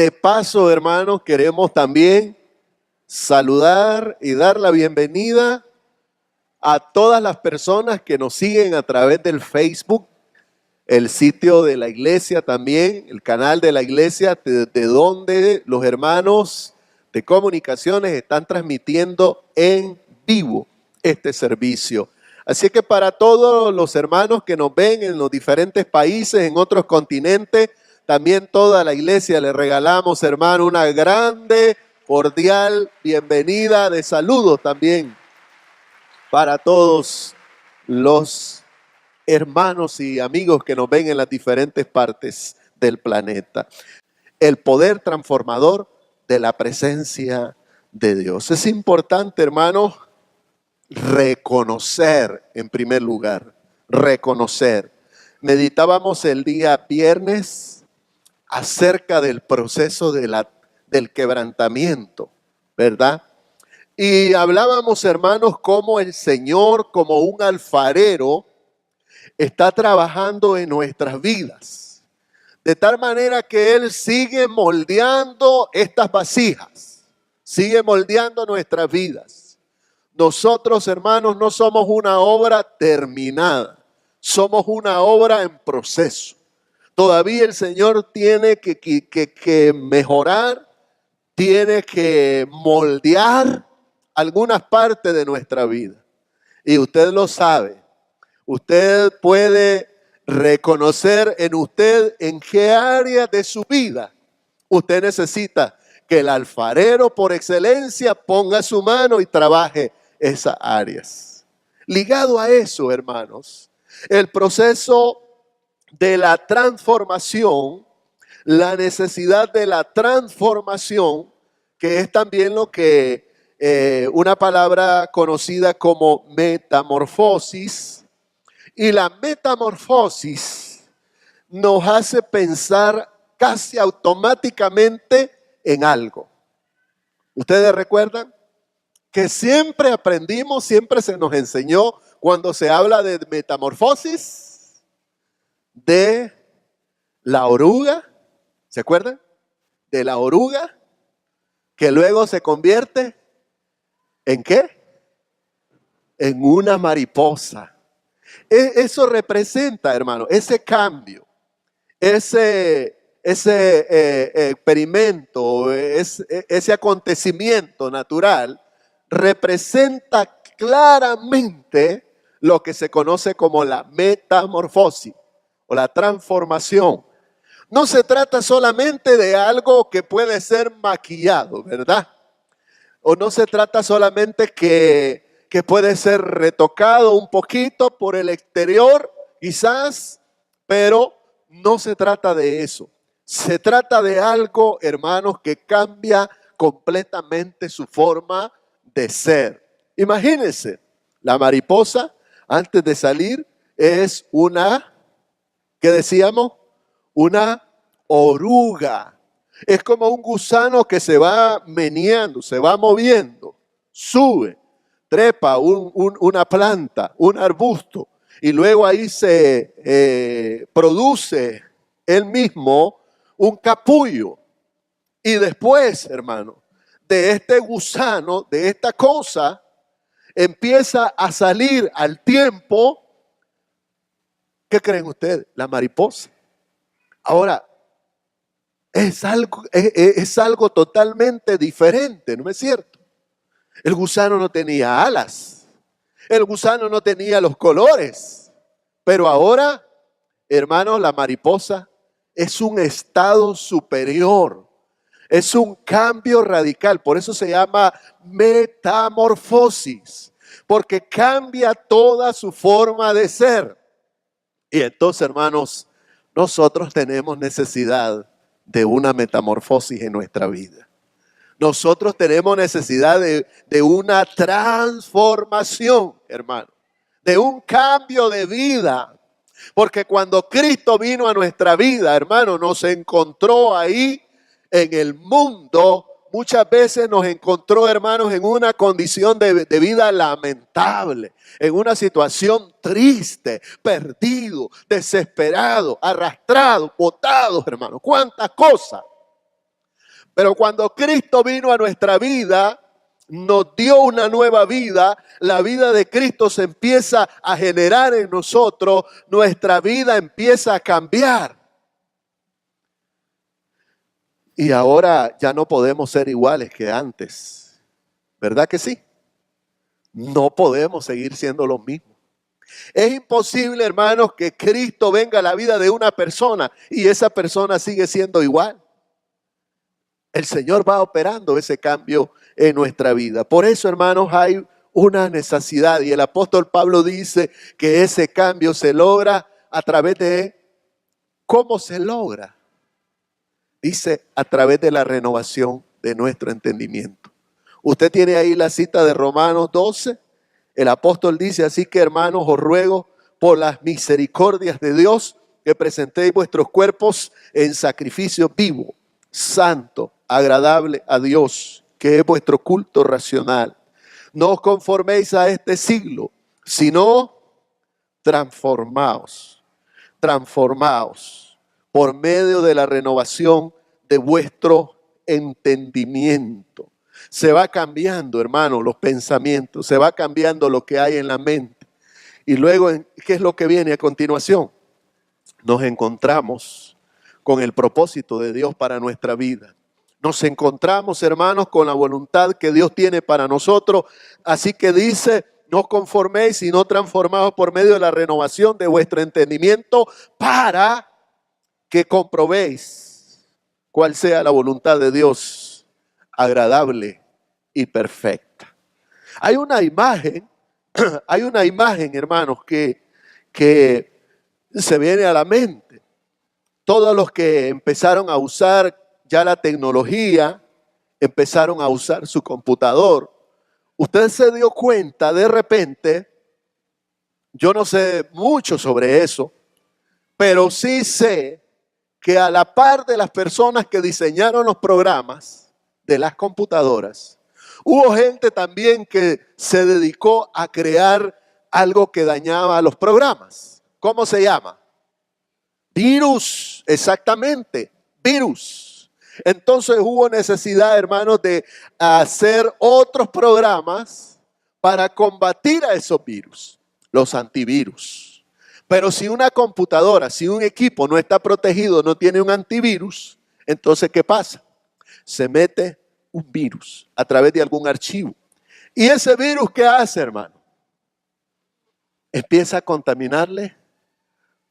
De paso, hermanos, queremos también saludar y dar la bienvenida a todas las personas que nos siguen a través del Facebook, el sitio de la iglesia también, el canal de la iglesia, de donde los hermanos de comunicaciones están transmitiendo en vivo este servicio. Así que para todos los hermanos que nos ven en los diferentes países, en otros continentes, también toda la iglesia le regalamos, hermano, una grande, cordial bienvenida de saludos también para todos los hermanos y amigos que nos ven en las diferentes partes del planeta. El poder transformador de la presencia de Dios. Es importante, hermanos, reconocer en primer lugar, reconocer. Meditábamos el día viernes acerca del proceso del quebrantamiento, ¿verdad? Y hablábamos, hermanos, cómo el Señor, como un alfarero, está trabajando en nuestras vidas. De tal manera que Él sigue moldeando estas vasijas, sigue moldeando nuestras vidas. Nosotros, hermanos, no somos una obra terminada, somos una obra en proceso. Todavía el Señor tiene que mejorar, tiene que moldear algunas partes de nuestra vida. Y usted lo sabe. Usted puede reconocer en usted en qué área de su vida usted necesita que el alfarero por excelencia ponga su mano y trabaje esas áreas. Ligado a eso, hermanos, el proceso de la transformación, la necesidad de la transformación, que es también lo que una palabra conocida como metamorfosis. Y la metamorfosis nos hace pensar casi automáticamente en algo. ¿Ustedes recuerdan? Que siempre aprendimos, siempre se nos enseñó cuando se habla de metamorfosis, de la oruga, ¿se acuerdan? De la oruga que luego se convierte ¿en qué? En una mariposa. Eso representa, hermano, ese cambio, ese experimento, ese acontecimiento natural, representa claramente lo que se conoce como la metamorfosis o la transformación. No se trata solamente de algo que puede ser maquillado, ¿verdad? O no se trata solamente que puede ser retocado un poquito por el exterior, quizás, pero no se trata de eso. Se trata de algo, hermanos, que cambia completamente su forma de ser. Imagínense, la mariposa, antes de salir, es una, ¿qué decíamos? Una oruga. Es como un gusano que se va meneando, se va moviendo, sube, trepa una planta, un arbusto, y luego ahí se produce él mismo un capullo. Y después, hermano, de este gusano, de esta cosa, empieza a salir al tiempo, ¿qué creen ustedes? La mariposa. Ahora, es algo totalmente diferente, ¿no es cierto? El gusano no tenía alas, el gusano no tenía los colores, pero ahora, hermanos, la mariposa es un estado superior, es un cambio radical, por eso se llama metamorfosis, porque cambia toda su forma de ser. Y entonces, hermanos, nosotros tenemos necesidad de una metamorfosis en nuestra vida. Nosotros tenemos necesidad de una transformación, hermano, de un cambio de vida. Porque cuando Cristo vino a nuestra vida, hermano, nos encontró ahí en el mundo. Muchas veces nos encontró, hermanos, en una condición de vida lamentable, en una situación triste, perdido, desesperado, arrastrado, botado, hermano. ¿Cuántas cosas? Pero cuando Cristo vino a nuestra vida, nos dio una nueva vida, la vida de Cristo se empieza a generar en nosotros, nuestra vida empieza a cambiar. Y ahora ya no podemos ser iguales que antes, ¿verdad que sí? No podemos seguir siendo los mismos. Es imposible, hermanos, que Cristo venga a la vida de una persona y esa persona sigue siendo igual. El Señor va operando ese cambio en nuestra vida. Por eso, hermanos, hay una necesidad. Y el apóstol Pablo dice que ese cambio se logra a través de... ¿Cómo se logra? Dice, a través de la renovación de nuestro entendimiento. Usted tiene ahí la cita de Romanos 12. El apóstol dice, así que hermanos, os ruego por las misericordias de Dios que presentéis vuestros cuerpos en sacrificio vivo, santo, agradable a Dios, que es vuestro culto racional. No os conforméis a este siglo, sino transformaos por medio de la renovación de vuestro entendimiento. Se va cambiando, hermano, los pensamientos, se va cambiando lo que hay en la mente. Y luego, ¿qué es lo que viene a continuación? Nos encontramos con el propósito de Dios para nuestra vida. Nos encontramos, hermanos, con la voluntad que Dios tiene para nosotros. Así que dice, no os conforméis, sino transformaos por medio de la renovación de vuestro entendimiento para que comprobéis cuál sea la voluntad de Dios, agradable y perfecta. Hay una imagen, hermanos, que se viene a la mente. Todos los que empezaron a usar ya la tecnología, empezaron a usar su computador. Usted se dio cuenta de repente, yo no sé mucho sobre eso, pero sí sé que a la par de las personas que diseñaron los programas de las computadoras, hubo gente también que se dedicó a crear algo que dañaba a los programas. ¿Cómo se llama? Virus, exactamente, virus. Entonces hubo necesidad, hermanos, de hacer otros programas para combatir a esos virus, los antivirus. Pero si una computadora, si un equipo no está protegido, no tiene un antivirus, entonces ¿qué pasa? Se mete un virus a través de algún archivo. ¿Y ese virus qué hace, hermano? Empieza a contaminarle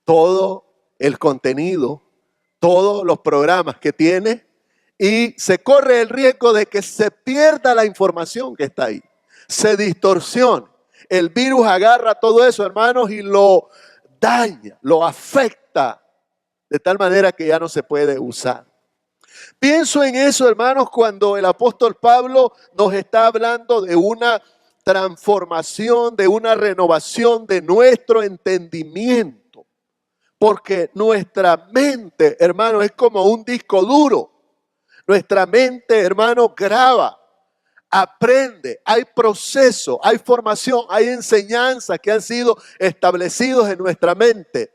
todo el contenido, todos los programas que tiene y se corre el riesgo de que se pierda la información que está ahí. Se distorsiona. El virus agarra todo eso, hermanos, y lo daña, lo afecta de tal manera que ya no se puede usar. Pienso en eso, hermanos, cuando el apóstol Pablo nos está hablando de una transformación, de una renovación de nuestro entendimiento. Porque nuestra mente, hermano, es como un disco duro. Nuestra mente, hermano, graba, aprende, hay proceso, hay formación, hay enseñanzas que han sido establecidos en nuestra mente.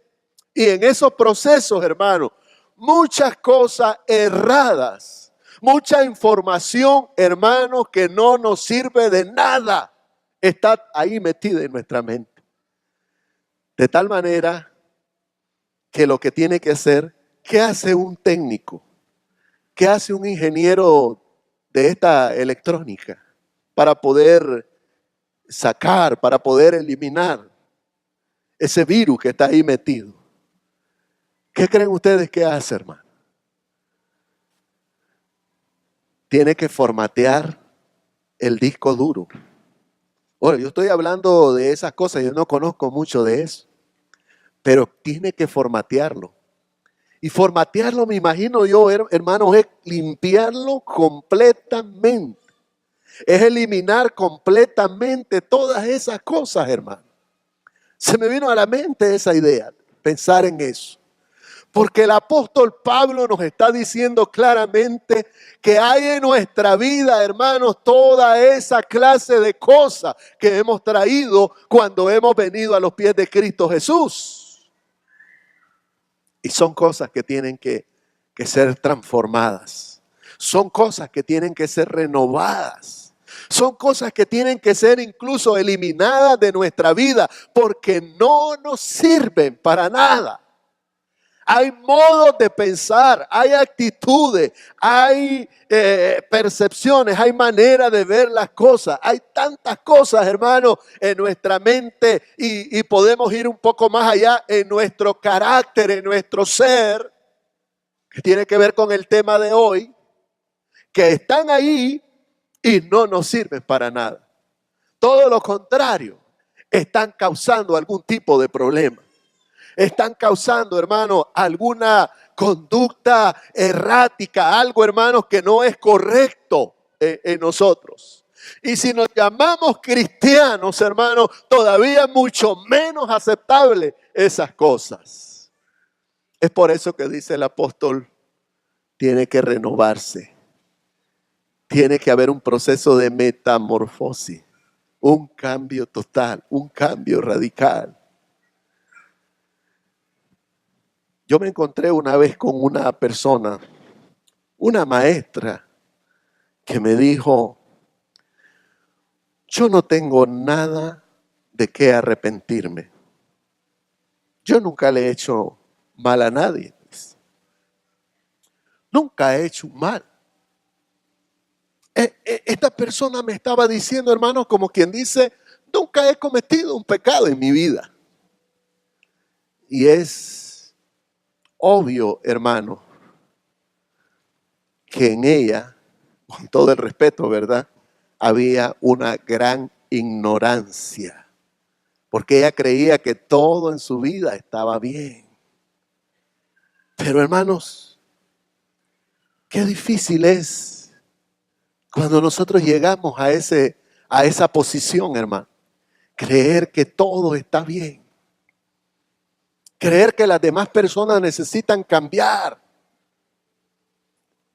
Y en esos procesos, hermano, muchas cosas erradas, mucha información, hermano, que no nos sirve de nada, está ahí metida en nuestra mente. De tal manera que lo que tiene que hacer, ¿qué hace un técnico? ¿Qué hace un ingeniero de esta electrónica para poder sacar, para poder eliminar ese virus que está ahí metido? ¿Qué creen ustedes que hace, hermano? Tiene que formatear el disco duro. Bueno, yo estoy hablando de esas cosas, yo no conozco mucho de eso, pero tiene que formatearlo. Y formatearlo, me imagino yo, hermanos, es limpiarlo completamente. Es eliminar completamente todas esas cosas, hermano. Se me vino a la mente esa idea, pensar en eso. Porque el apóstol Pablo nos está diciendo claramente que hay en nuestra vida, hermanos, toda esa clase de cosas que hemos traído cuando hemos venido a los pies de Cristo Jesús. Y son cosas que tienen que ser transformadas. Son cosas que tienen que ser renovadas. Son cosas que tienen que ser incluso eliminadas de nuestra vida porque no nos sirven para nada. Hay modos de pensar, hay actitudes, hay percepciones, hay manera de ver las cosas. Hay tantas cosas, hermano, en nuestra mente y podemos ir un poco más allá en nuestro carácter, en nuestro ser, que tiene que ver con el tema de hoy, que están ahí y no nos sirven para nada. Todo lo contrario, están causando algún tipo de problema. Están causando, hermano, alguna conducta errática, algo, hermanos, que no es correcto en nosotros. Y si nos llamamos cristianos, hermanos, todavía mucho menos aceptable esas cosas. Es por eso que dice el apóstol, tiene que renovarse. Tiene que haber un proceso de metamorfosis, un cambio total, un cambio radical. Yo me encontré una vez con una persona, una maestra, que me dijo, yo no tengo nada de qué arrepentirme. Yo nunca le he hecho mal a nadie. Nunca he hecho un mal. Esta persona me estaba diciendo, hermano, como quien dice, nunca he cometido un pecado en mi vida. Y es obvio, hermano, que en ella, con todo el respeto, ¿verdad?, había una gran ignorancia, porque ella creía que todo en su vida estaba bien. Pero hermanos, qué difícil es cuando nosotros llegamos a esa posición, hermano. Creer que todo está bien. Creer que las demás personas necesitan cambiar.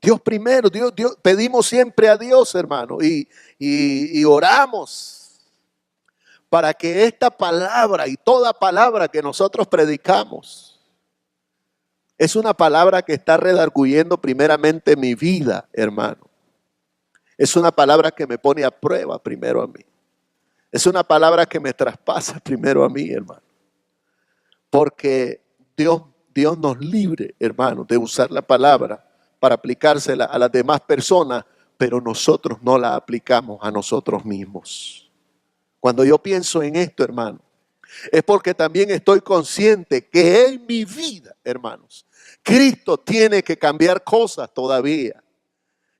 Dios primero, Dios, pedimos siempre a Dios, hermano, y oramos para que esta palabra y toda palabra que nosotros predicamos es una palabra que está redarguyendo primeramente mi vida, hermano. Es una palabra que me pone a prueba primero a mí. Es una palabra que me traspasa primero a mí, hermano. Porque Dios nos libre, hermano, de usar la palabra para aplicársela a las demás personas, pero nosotros no la aplicamos a nosotros mismos. Cuando yo pienso en esto, hermano, es porque también estoy consciente que en mi vida, hermanos, Cristo tiene que cambiar cosas todavía.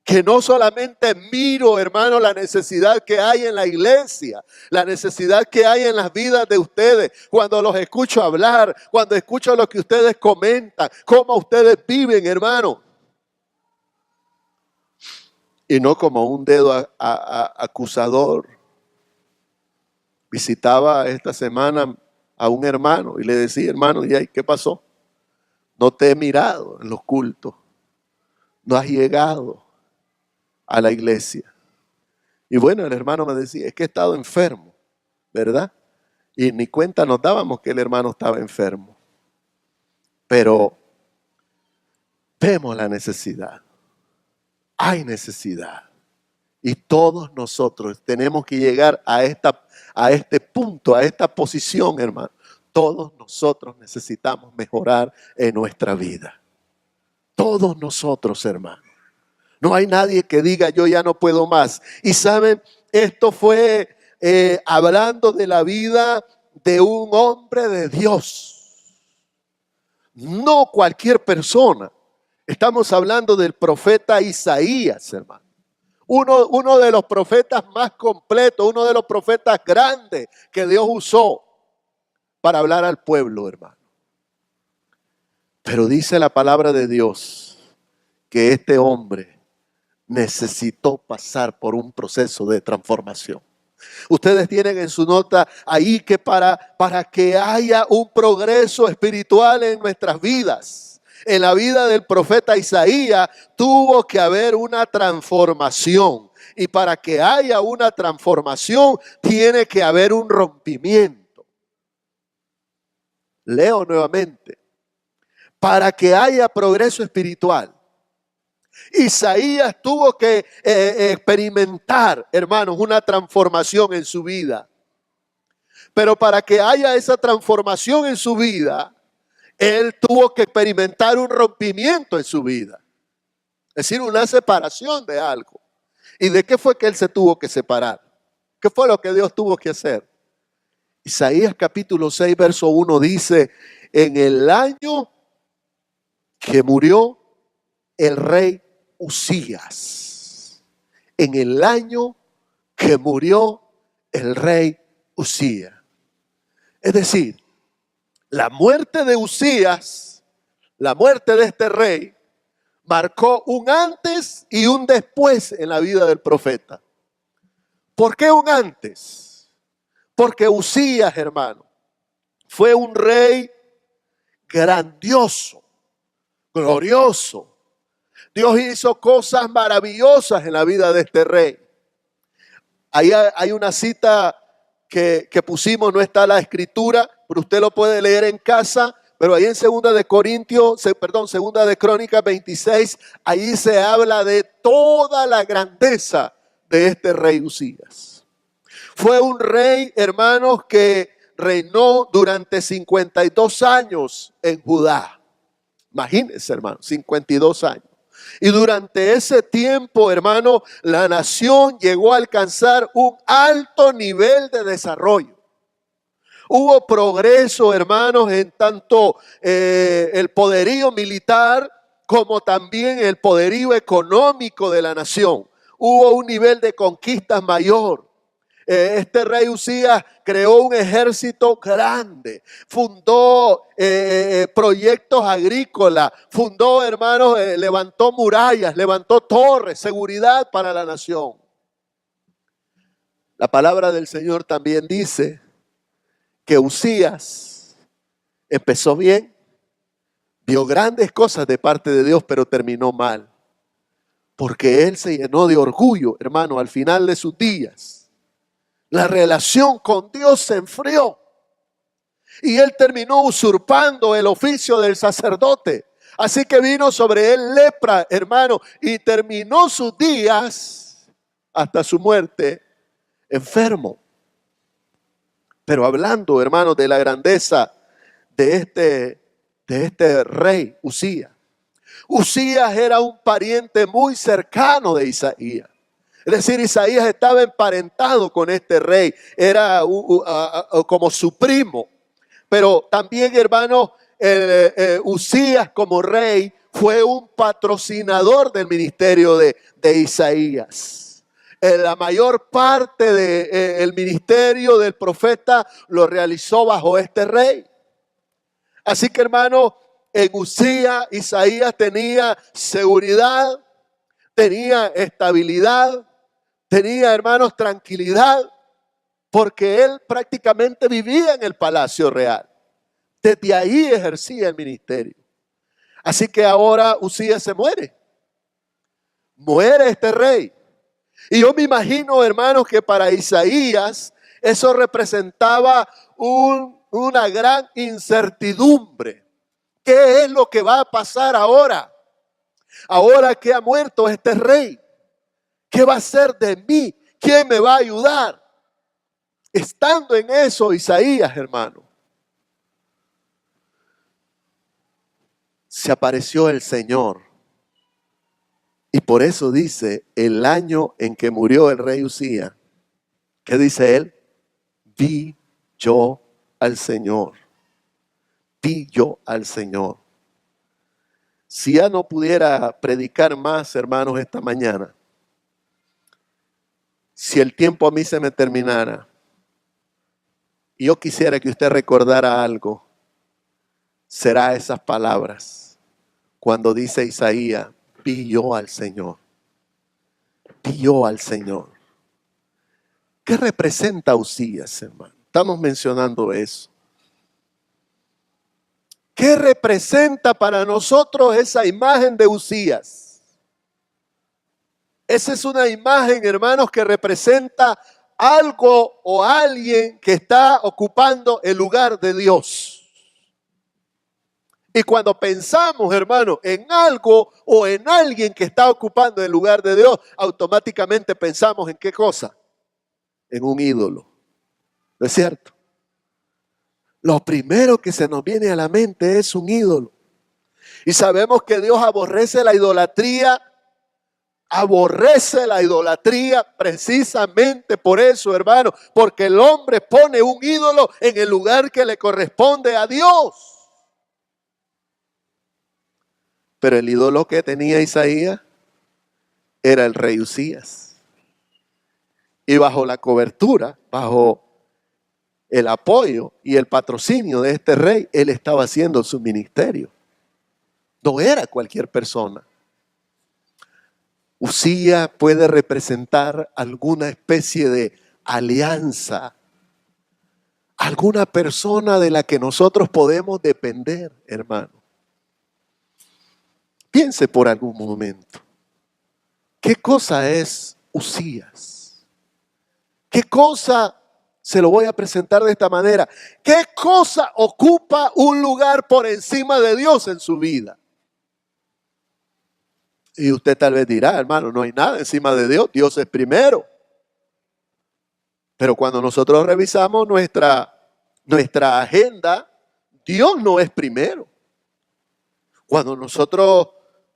Que no solamente miro, hermano, la necesidad que hay en la iglesia, la necesidad que hay en las vidas de ustedes, cuando los escucho hablar, cuando escucho lo que ustedes comentan, cómo ustedes viven, hermano. Y no como un dedo acusador. Visitaba esta semana a un hermano y le decía, hermano, ¿y qué pasó? No te he mirado en los cultos, no has llegado a la iglesia. Y bueno, el hermano me decía, es que he estado enfermo, ¿verdad? Y ni cuenta nos dábamos que el hermano estaba enfermo. Pero vemos la necesidad. Hay necesidad. Y todos nosotros tenemos que llegar a este punto, a esta posición, hermano. Todos nosotros necesitamos mejorar en nuestra vida. Todos nosotros, hermano. No hay nadie que diga yo ya no puedo más. Y saben, esto fue hablando de la vida de un hombre de Dios. No cualquier persona. Estamos hablando del profeta Isaías, hermano. Uno de los profetas más completos, uno de los profetas grandes que Dios usó para hablar al pueblo, hermano. Pero dice la palabra de Dios que este hombre necesitó pasar por un proceso de transformación. Ustedes tienen en su nota ahí que para que haya un progreso espiritual en nuestras vidas, en la vida del profeta Isaías, tuvo que haber una transformación. Y para que haya una transformación, tiene que haber un rompimiento. Leo nuevamente. Para que haya progreso espiritual, Isaías tuvo que experimentar, hermanos, una transformación en su vida. Pero para que haya esa transformación en su vida, él tuvo que experimentar un rompimiento en su vida. Es decir, una separación de algo. ¿Y de qué fue que él se tuvo que separar? ¿Qué fue lo que Dios tuvo que hacer? Isaías capítulo 6, verso 1 dice, en el año que murió el rey Uzías, en el año que murió el rey Uzías. Es decir, la muerte de Uzías, la muerte de este rey, marcó un antes y un después en la vida del profeta. ¿Por qué un antes? Porque Uzías, hermano, fue un rey grandioso, glorioso. Dios hizo cosas maravillosas en la vida de este rey. Ahí hay una cita que pusimos, no está la escritura, pero usted lo puede leer en casa. Pero ahí en segunda de Crónicas 26, ahí se habla de toda la grandeza de este rey Uzías. Fue un rey, hermanos, que reinó durante 52 años en Judá. Imagínense, hermanos, 52 años. Y durante ese tiempo, hermano, la nación llegó a alcanzar un alto nivel de desarrollo. Hubo progreso, hermanos, en tanto el poderío militar como también el poderío económico de la nación. Hubo un nivel de conquistas mayor. Este rey Uzías creó un ejército grande, fundó proyectos agrícolas, fundó, hermanos, levantó murallas, levantó torres, seguridad para la nación. La palabra del Señor también dice que Uzías empezó bien, vio grandes cosas de parte de Dios, pero terminó mal. Porque él se llenó de orgullo, hermano, al final de sus días. La relación con Dios se enfrió. Y él terminó usurpando el oficio del sacerdote. Así que vino sobre él lepra, hermano, y terminó sus días hasta su muerte enfermo. Pero hablando, hermanos, de la grandeza de este rey Uzías. Uzías era un pariente muy cercano de Isaías. Es decir, Isaías estaba emparentado con este rey. Era como su primo. Pero también, hermanos, Uzías como rey fue un patrocinador del ministerio de Isaías. La mayor parte del ministerio del profeta lo realizó bajo este rey. Así que, hermano, en Uzías, Isaías tenía seguridad, tenía estabilidad, tenía, hermanos, tranquilidad, porque él prácticamente vivía en el palacio real. Desde ahí ejercía el ministerio. Así que ahora Uzías se muere. Muere este rey. Y yo me imagino, hermanos, que para Isaías eso representaba una gran incertidumbre. ¿Qué es lo que va a pasar ahora? Ahora que ha muerto este rey, ¿qué va a ser de mí? ¿Quién me va a ayudar? Estando en eso, Isaías, hermano, se apareció el Señor. Y por eso dice, el año en que murió el rey Uzías, ¿qué dice él? Vi yo al Señor. Vi yo al Señor. Si ya no pudiera predicar más, hermanos, esta mañana, si el tiempo a mí se me terminara, y yo quisiera que usted recordara algo, será esas palabras, cuando dice Isaías, vi yo al Señor. Vi yo al Señor. ¿Qué representa Uzías, hermano? Estamos mencionando eso. ¿Qué representa para nosotros esa imagen de Uzías? Esa es una imagen, hermanos, que representa algo o alguien que está ocupando el lugar de Dios. Y cuando pensamos, hermano, en algo o en alguien que está ocupando el lugar de Dios, automáticamente pensamos en qué cosa, en un ídolo. ¿No es cierto? Lo primero que se nos viene a la mente es un ídolo. Y sabemos que Dios aborrece la idolatría precisamente por eso, hermano, porque el hombre pone un ídolo en el lugar que le corresponde a Dios. Pero el ídolo que tenía Isaías era el rey Usías. Y bajo la cobertura, bajo el apoyo y el patrocinio de este rey, él estaba haciendo su ministerio. No era cualquier persona. Usías puede representar alguna especie de alianza, alguna persona de la que nosotros podemos depender, hermano. Piense por algún momento. ¿Qué cosa es Usías? ¿Qué cosa, se lo voy a presentar de esta manera, qué cosa ocupa un lugar por encima de Dios en su vida? Y usted tal vez dirá, hermano, no hay nada encima de Dios, Dios es primero. Pero cuando nosotros revisamos nuestra agenda, Dios no es primero. Cuando nosotros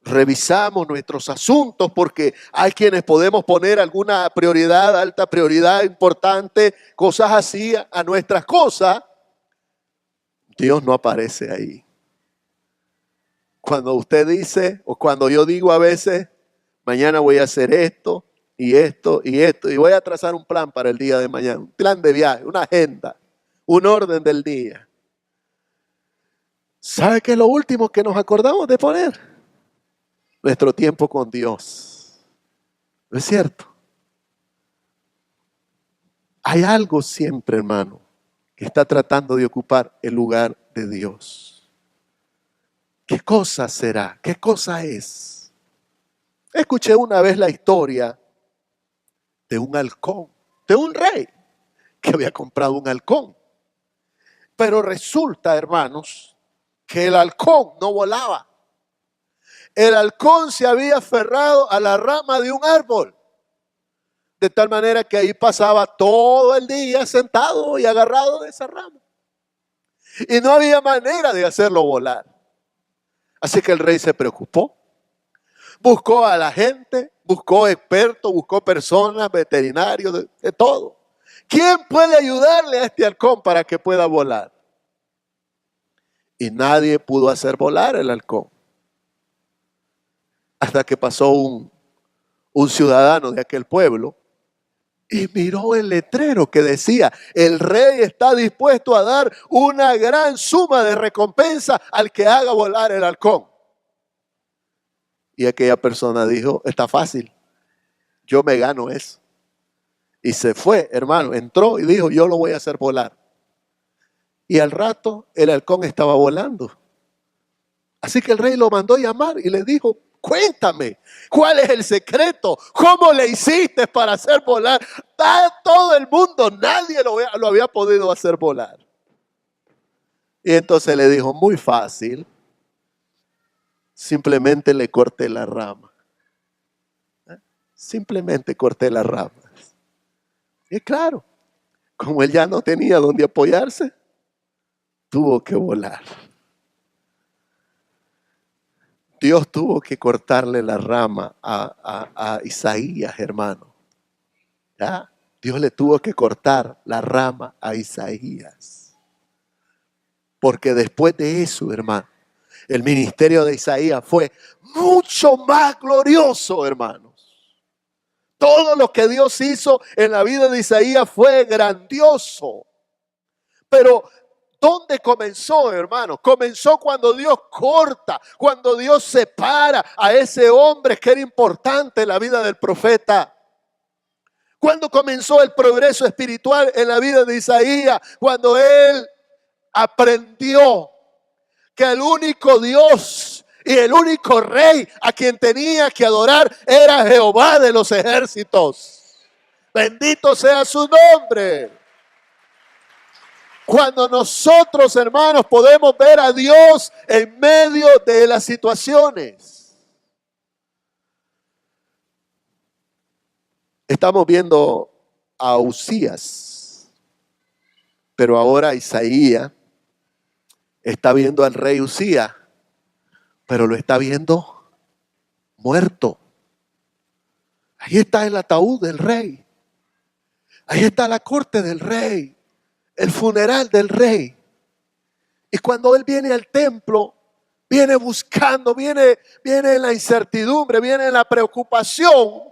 revisamos nuestros asuntos, porque hay quienes podemos poner alguna prioridad, alta prioridad, importante, cosas así a nuestras cosas, Dios no aparece ahí. Cuando usted dice, o cuando yo digo a veces, mañana voy a hacer esto y esto y esto, y voy a trazar un plan para el día de mañana, un plan de viaje, una agenda, un orden del día. ¿Sabe qué es lo último que nos acordamos de poner? Nuestro tiempo con Dios. ¿No es cierto? Hay algo siempre, hermano, que está tratando de ocupar el lugar de Dios. ¿Qué cosa será? ¿Qué cosa es? Escuché una vez la historia de un halcón, de un rey que había comprado un halcón. Pero resulta, hermanos, que el halcón no volaba. El halcón se había aferrado a la rama de un árbol, de tal manera que ahí pasaba todo el día sentado y agarrado de esa rama. Y no había manera de hacerlo volar. Así que el rey se preocupó. Buscó a la gente, buscó expertos, buscó personas, veterinarios, de todo. ¿Quién puede ayudarle a este halcón para que pueda volar? Y nadie pudo hacer volar el halcón. Hasta que pasó un ciudadano de aquel pueblo y miró el letrero que decía: el rey está dispuesto a dar una gran suma de recompensa al que haga volar el halcón. Y aquella persona dijo: está fácil, yo me gano eso. Y se fue, hermano, entró y dijo: yo lo voy a hacer volar. Y al rato el halcón estaba volando. Así que el rey lo mandó llamar y le dijo: cuéntame, ¿cuál es el secreto? ¿Cómo le hiciste para hacer volar? Todo el mundo, nadie lo había podido hacer volar. Y entonces le dijo: muy fácil, simplemente le corté la rama. Simplemente corté las ramas. Y claro, como él ya no tenía dónde apoyarse, tuvo que volar. Dios tuvo que cortarle la rama a Isaías, hermano. ¿Ya? Dios le tuvo que cortar la rama a Isaías. Porque después de eso, hermano, el ministerio de Isaías fue mucho más glorioso, hermanos. Todo lo que Dios hizo en la vida de Isaías fue grandioso. Pero ¿dónde comenzó, hermano? Comenzó cuando Dios corta, cuando Dios separa a ese hombre que era importante en la vida del profeta. Cuando comenzó el progreso espiritual en la vida de Isaías, cuando él aprendió que el único Dios y el único rey a quien tenía que adorar era Jehová de los ejércitos. Bendito sea su nombre. Cuando nosotros, hermanos, podemos ver a Dios en medio de las situaciones. Estamos viendo a Usías, pero ahora Isaías está viendo al rey Usías, pero lo está viendo muerto. Ahí está el ataúd del rey. Ahí está la corte del rey, el funeral del rey. Y cuando él viene al templo, viene buscando, viene en la incertidumbre, viene en la preocupación,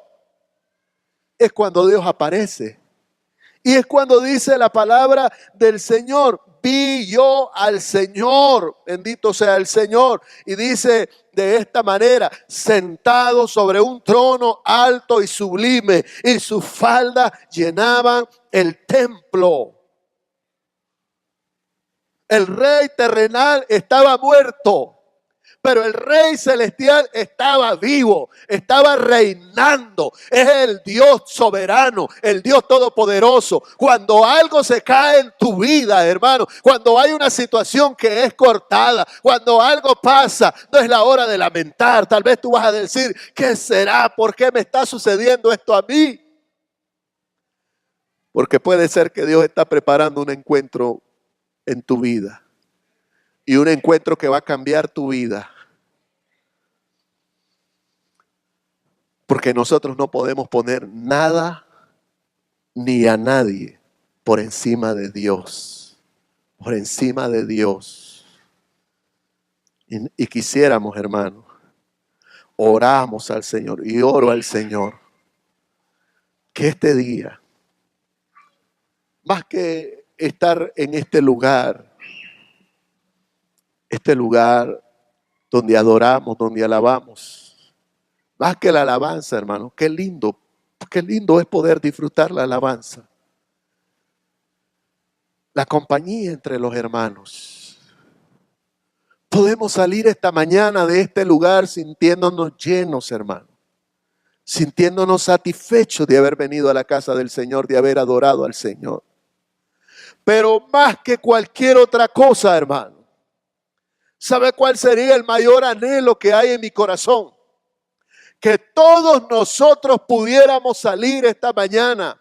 es cuando Dios aparece. Y es cuando dice la palabra del Señor: vi yo al Señor, bendito sea el Señor. Y dice de esta manera: sentado sobre un trono alto y sublime, y sus faldas llenaban el templo. El rey terrenal estaba muerto, pero el rey celestial estaba vivo, estaba reinando. Es el Dios soberano, el Dios todopoderoso. Cuando algo se cae en tu vida, hermano, cuando hay una situación que es cortada, cuando algo pasa, no es la hora de lamentar. Tal vez tú vas a decir: ¿qué será? ¿Por qué me está sucediendo esto a mí? Porque puede ser que Dios está preparando un encuentro en tu vida, y un encuentro que va a cambiar tu vida. Porque nosotros no podemos poner nada ni a nadie por encima de Dios. Por encima de Dios. Y quisiéramos, hermano, oramos al Señor, y oro al Señor, que este día, más que estar en este lugar donde adoramos, donde alabamos, más que la alabanza, hermano, qué lindo es poder disfrutar la alabanza, la compañía entre los hermanos. Podemos salir esta mañana de este lugar sintiéndonos llenos, hermano, sintiéndonos satisfechos de haber venido a la casa del Señor, de haber adorado al Señor. Pero más que cualquier otra cosa, hermano, ¿sabe cuál sería el mayor anhelo que hay en mi corazón? Que todos nosotros pudiéramos salir esta mañana,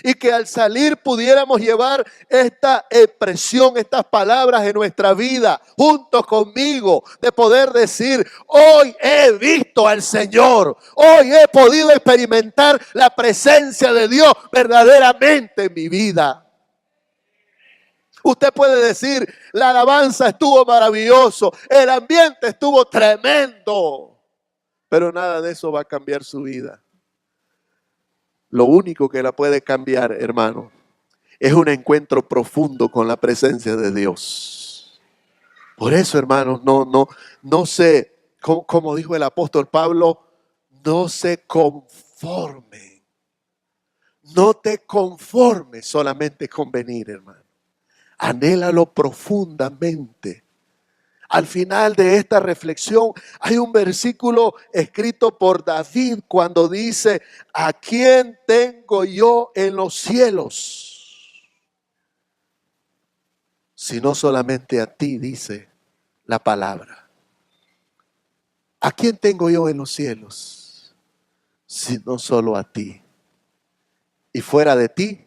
y que al salir pudiéramos llevar esta expresión, estas palabras en nuestra vida, junto conmigo, de poder decir: hoy he visto al Señor, hoy he podido experimentar la presencia de Dios verdaderamente en mi vida. Usted puede decir: la alabanza estuvo maravilloso, el ambiente estuvo tremendo, pero nada de eso va a cambiar su vida. Lo único que la puede cambiar, hermano, es un encuentro profundo con la presencia de Dios. Por eso, hermanos, no se, como dijo el apóstol Pablo, no se conformen. No te conformes solamente con venir, hermano. Anhélalo profundamente. Al final de esta reflexión hay un versículo escrito por David cuando dice: ¿a quién tengo yo en los cielos? Sino solamente a ti, dice la palabra. ¿A quién tengo yo en los cielos? Sino solo a ti. Y fuera de ti,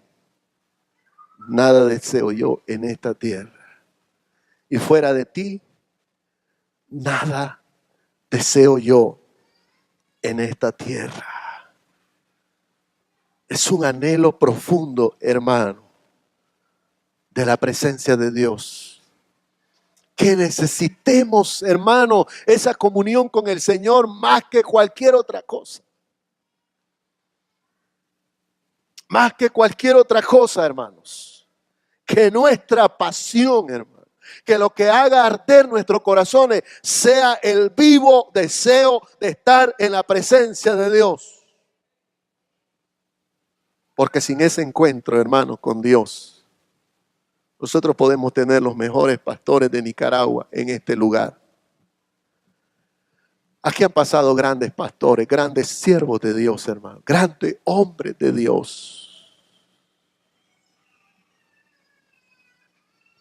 nada deseo yo en esta tierra. Y fuera de ti, nada deseo yo en esta tierra. Es un anhelo profundo, hermano, de la presencia de Dios. Que necesitemos, hermano, esa comunión con el Señor más que cualquier otra cosa. Más que cualquier otra cosa, hermanos. Que nuestra pasión, hermano, que lo que haga arder nuestros corazones sea el vivo deseo de estar en la presencia de Dios. Porque sin ese encuentro, hermano, con Dios, nosotros podemos tener los mejores pastores de Nicaragua en este lugar. Aquí han pasado grandes pastores, grandes siervos de Dios, hermano, grandes hombres de Dios.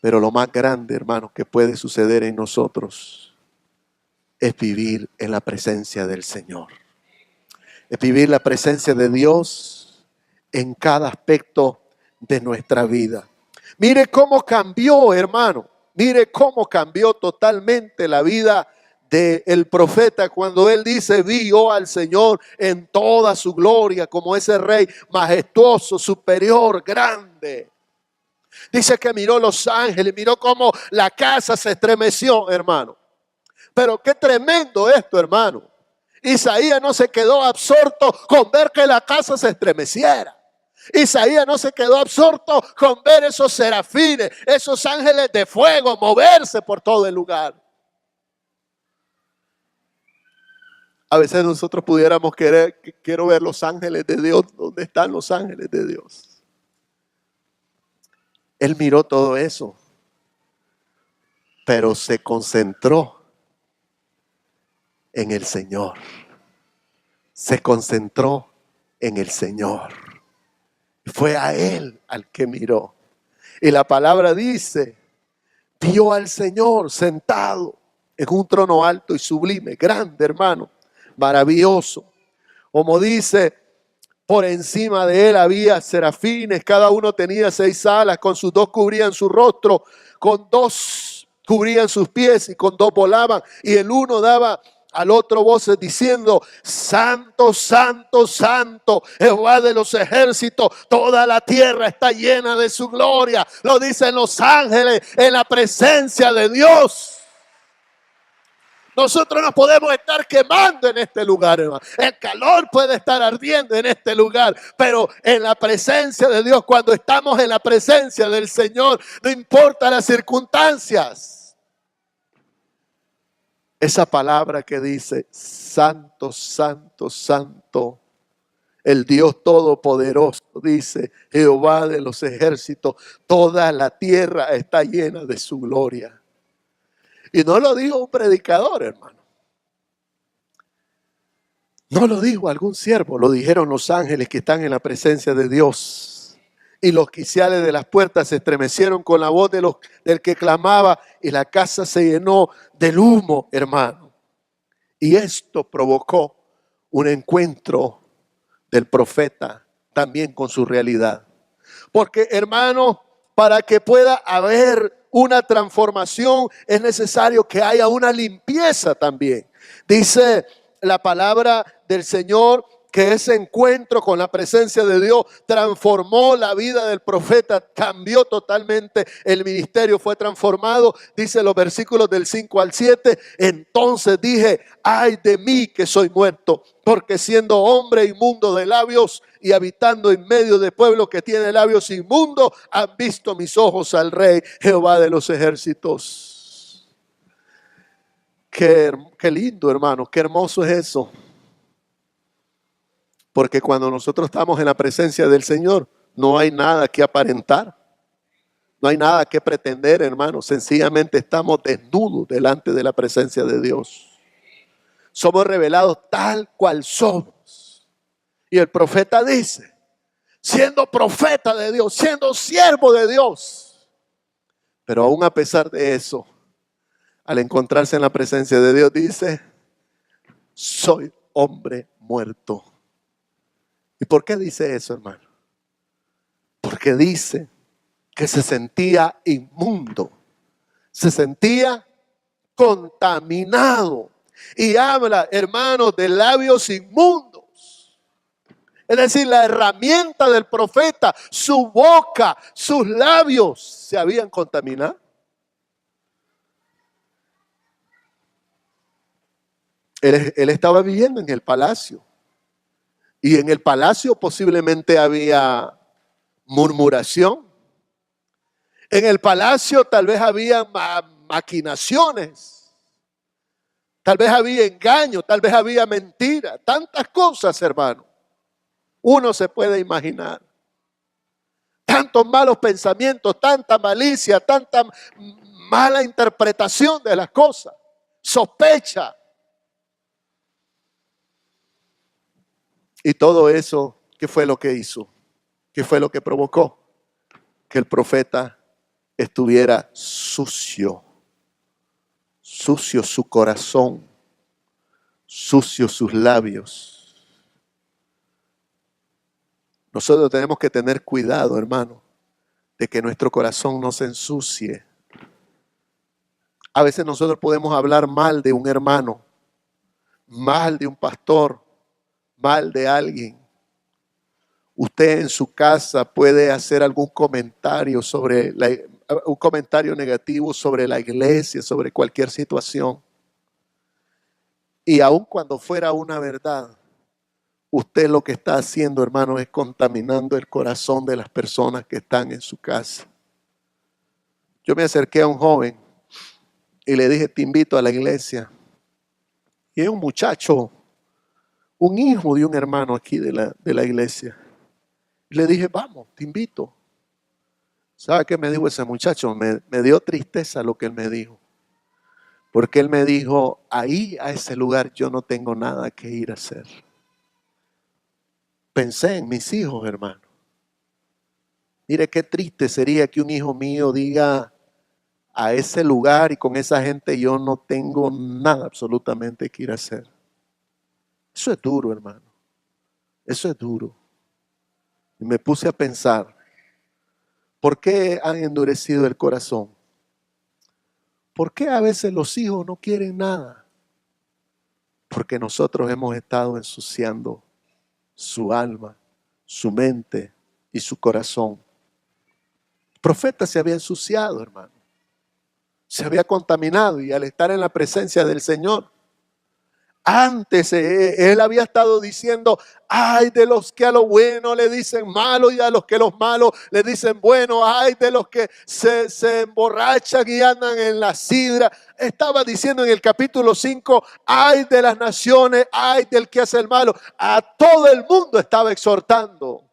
Pero lo más grande, hermanos, que puede suceder en nosotros es vivir en la presencia del Señor. Es vivir la presencia de Dios en cada aspecto de nuestra vida. Mire cómo cambió, hermano. Mire cómo cambió totalmente la vida del profeta cuando él dice: vi yo al Señor en toda su gloria como ese rey majestuoso, superior, grande. Dice que miró los ángeles, miró cómo la casa se estremeció, hermano. Pero qué tremendo esto, hermano. Isaías no se quedó absorto con ver que la casa se estremeciera. Isaías no se quedó absorto con ver esos serafines, esos ángeles de fuego moverse por todo el lugar. A veces nosotros pudiéramos quiero ver los ángeles de Dios. ¿Dónde están los ángeles de Dios? Él miró todo eso, pero se concentró en el Señor. Se concentró en el Señor. Fue a Él al que miró. Y la palabra dice: vio al Señor sentado en un trono alto y sublime, grande, hermano, maravilloso. Como dice, por encima de Él había serafines, cada uno tenía 6 alas, con sus 2 cubrían su rostro, con 2 cubrían sus pies y con 2 volaban, y el uno daba al otro voces diciendo: santo, santo, santo, Jehová de los ejércitos, toda la tierra está llena de su gloria. Lo dicen los ángeles en la presencia de Dios. Nosotros nos podemos estar quemando en este lugar, hermano. El calor puede estar ardiendo en este lugar, pero en la presencia de Dios, cuando estamos en la presencia del Señor, no importa las circunstancias. Esa palabra que dice: santo, santo, santo, el Dios Todopoderoso, dice Jehová de los ejércitos, toda la tierra está llena de su gloria. Y no lo dijo un predicador, hermano. No lo dijo algún siervo, lo dijeron los ángeles que están en la presencia de Dios. Y los quiciales de las puertas se estremecieron con la voz del que clamaba, y la casa se llenó del humo, hermano. Y esto provocó un encuentro del profeta también con su realidad. Porque, hermano, para que pueda haber una transformación es necesario que haya una limpieza también. Dice la palabra del Señor que ese encuentro con la presencia de Dios transformó la vida del profeta, cambió totalmente, el ministerio fue transformado. Dice los versículos del 5 al 7, entonces dije: ay de mí que soy muerto, porque siendo hombre inmundo de labios y habitando en medio de pueblo que tiene labios inmundos, han visto mis ojos al Rey, Jehová de los ejércitos. Qué lindo, hermano, qué hermoso es eso. Porque cuando nosotros estamos en la presencia del Señor, no hay nada que aparentar. No hay nada que pretender, hermano. Sencillamente estamos desnudos delante de la presencia de Dios. Somos revelados tal cual somos. Y el profeta dice, siendo profeta de Dios, siendo siervo de Dios. Pero aún a pesar de eso, al encontrarse en la presencia de Dios, dice: soy hombre muerto. ¿Y por qué dice eso, hermano? Porque dice que se sentía inmundo, se sentía contaminado. Y habla, hermano, de labios inmundos. Es decir, la herramienta del profeta, su boca, sus labios se habían contaminado. Él estaba viviendo en el palacio. Y en el palacio posiblemente había murmuración. En el palacio tal vez había maquinaciones. Tal vez había engaño, tal vez había mentira. Tantas cosas, hermano. Uno se puede imaginar. Tantos malos pensamientos, tanta malicia, tanta mala interpretación de las cosas. Sospecha. Y todo eso, ¿qué fue lo que hizo? ¿Qué fue lo que provocó? Que el profeta estuviera sucio. Sucio su corazón, sucio sus labios. Nosotros tenemos que tener cuidado, hermano, de que nuestro corazón no se ensucie. A veces nosotros podemos hablar mal de un hermano, mal de un pastor, mal de alguien. Usted en su casa puede hacer algún comentario un comentario negativo sobre la iglesia, sobre cualquier situación. Y aun cuando fuera una verdad, usted lo que está haciendo, hermano, es contaminando el corazón de las personas que están en su casa. Yo me acerqué a un joven y le dije, te invito a la iglesia. Y es un muchacho, un hijo de un hermano aquí de la iglesia. Y le dije, vamos, te invito. ¿Sabe qué me dijo ese muchacho? Me dio tristeza lo que él me dijo. Porque él me dijo, ahí a ese lugar yo no tengo nada que ir a hacer. Pensé en mis hijos, hermano. Mire qué triste sería que un hijo mío diga, a ese lugar y con esa gente yo no tengo nada absolutamente que ir a hacer. Eso es duro, hermano. Eso es duro. Y me puse a pensar, ¿por qué han endurecido el corazón? ¿Por qué a veces los hijos no quieren nada? Porque nosotros hemos estado ensuciando su alma, su mente y su corazón. El profeta se había ensuciado, hermano. Se había contaminado y al estar en la presencia del Señor, antes él había estado diciendo, ay de los que a lo bueno le dicen malo y a los que los malos le dicen bueno, ay de los que se emborrachan y andan en la sidra. Estaba diciendo en el capítulo 5, ay de las naciones, ay del que hace el malo. A todo el mundo estaba exhortando.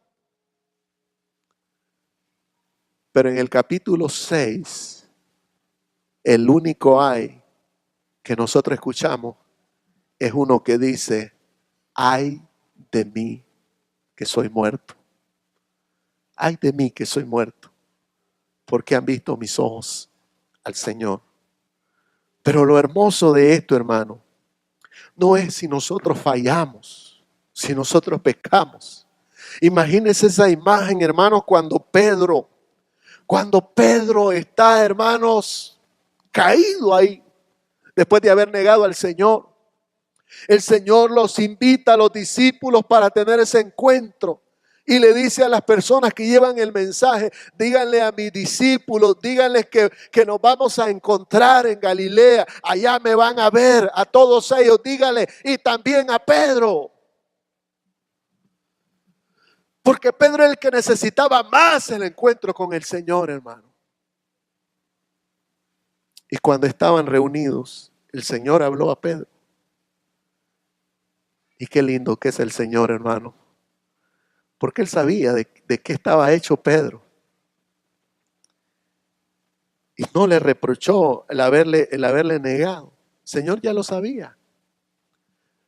Pero en el capítulo 6, el único ay que nosotros escuchamos es uno que dice, ay de mí que soy muerto. Ay de mí que soy muerto, porque han visto mis ojos al Señor. Pero lo hermoso de esto, hermano, no es si nosotros fallamos, si nosotros pecamos. Imagínense esa imagen, hermanos, cuando Pedro está, hermanos, caído ahí, después de haber negado al Señor. El Señor los invita a los discípulos para tener ese encuentro. Y le dice a las personas que llevan el mensaje, díganle a mis discípulos, díganles que nos vamos a encontrar en Galilea. Allá me van a ver, a todos ellos, díganle, y también a Pedro. Porque Pedro es el que necesitaba más el encuentro con el Señor, hermano. Y cuando estaban reunidos, el Señor habló a Pedro. Y qué lindo que es el Señor, hermano. Porque él sabía de qué estaba hecho Pedro. Y no le reprochó el haberle negado. El Señor ya lo sabía.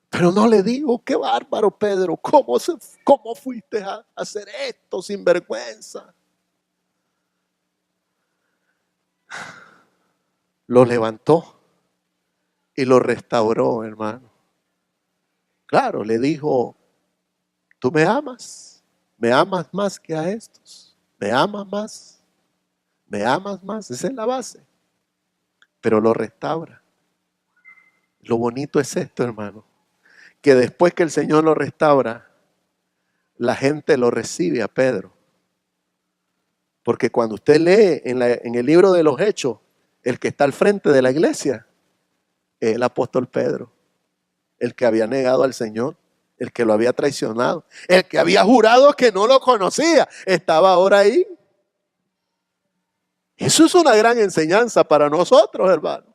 Pero no le digo, qué bárbaro Pedro, ¿cómo fuiste a hacer esto sin vergüenza? Lo levantó y lo restauró, hermano. Claro, le dijo, ¿tú me amas? ¿Me amas más que a estos? ¿Me amas más? ¿Me amas más? Esa es la base. Pero lo restaura. Lo bonito es esto, hermano, que después que el Señor lo restaura, la gente lo recibe a Pedro. Porque cuando usted lee en el libro de los Hechos, el que está al frente de la iglesia es el apóstol Pedro, el que había negado al Señor, el que lo había traicionado, el que había jurado que no lo conocía, estaba ahora ahí. Eso es una gran enseñanza para nosotros, hermano.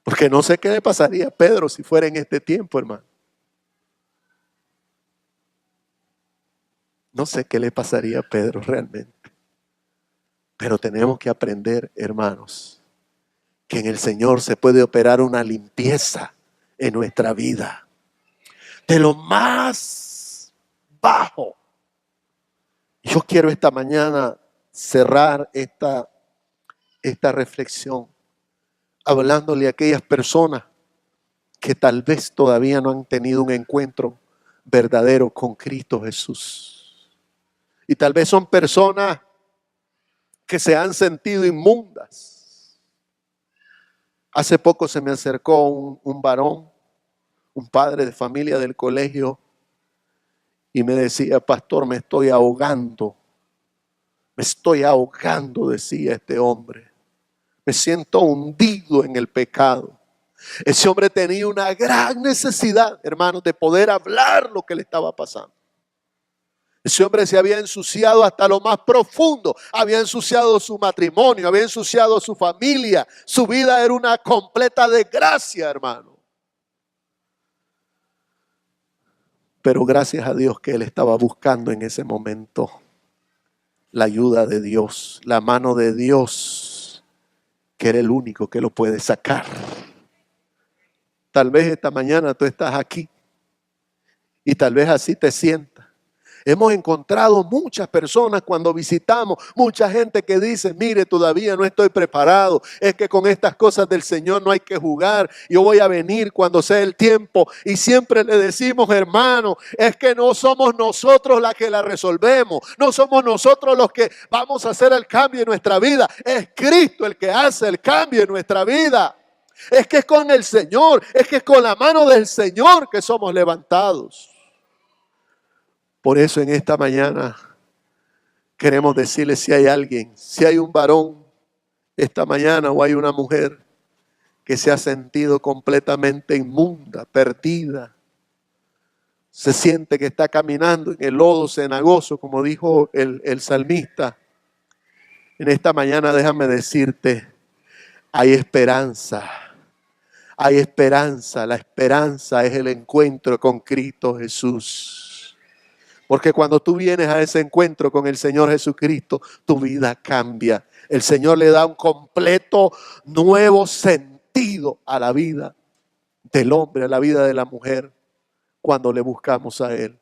Porque no sé qué le pasaría a Pedro si fuera en este tiempo, hermano. No sé qué le pasaría a Pedro realmente. Pero tenemos que aprender, hermanos, que en el Señor se puede operar una limpieza en nuestra vida. De lo más bajo. Yo quiero esta mañana cerrar esta reflexión hablándole a aquellas personas que tal vez todavía no han tenido un encuentro verdadero con Cristo Jesús. Y tal vez son personas que se han sentido inmundas. Hace poco se me acercó un varón, un padre de familia del colegio, y me decía: pastor, me estoy ahogando, decía este hombre. Me siento hundido en el pecado. Ese hombre tenía una gran necesidad, hermanos, de poder hablar lo que le estaba pasando. Ese hombre se había ensuciado hasta lo más profundo, había ensuciado su matrimonio, había ensuciado su familia, su vida era una completa desgracia, hermano. Pero gracias a Dios que él estaba buscando en ese momento la ayuda de Dios, la mano de Dios, que era el único que lo puede sacar. Tal vez esta mañana tú estás aquí y tal vez así te sientas. Hemos encontrado muchas personas cuando visitamos, mucha gente que dice: mire, todavía no estoy preparado, es que con estas cosas del Señor no hay que jugar, yo voy a venir cuando sea el tiempo. Y siempre le decimos: hermano, es que no somos nosotros las que la resolvemos, no somos nosotros los que vamos a hacer el cambio en nuestra vida, es Cristo el que hace el cambio en nuestra vida. Es que es con el Señor, es que es con la mano del Señor que somos levantados. Por eso en esta mañana queremos decirle: si hay alguien, si hay un varón esta mañana o hay una mujer que se ha sentido completamente inmunda, perdida, se siente que está caminando en el lodo cenagoso, como dijo el salmista, en esta mañana déjame decirte: hay esperanza. Hay esperanza. La esperanza es el encuentro con Cristo Jesús. Porque cuando tú vienes a ese encuentro con el Señor Jesucristo, tu vida cambia. El Señor le da un completo nuevo sentido a la vida del hombre, a la vida de la mujer, cuando le buscamos a Él.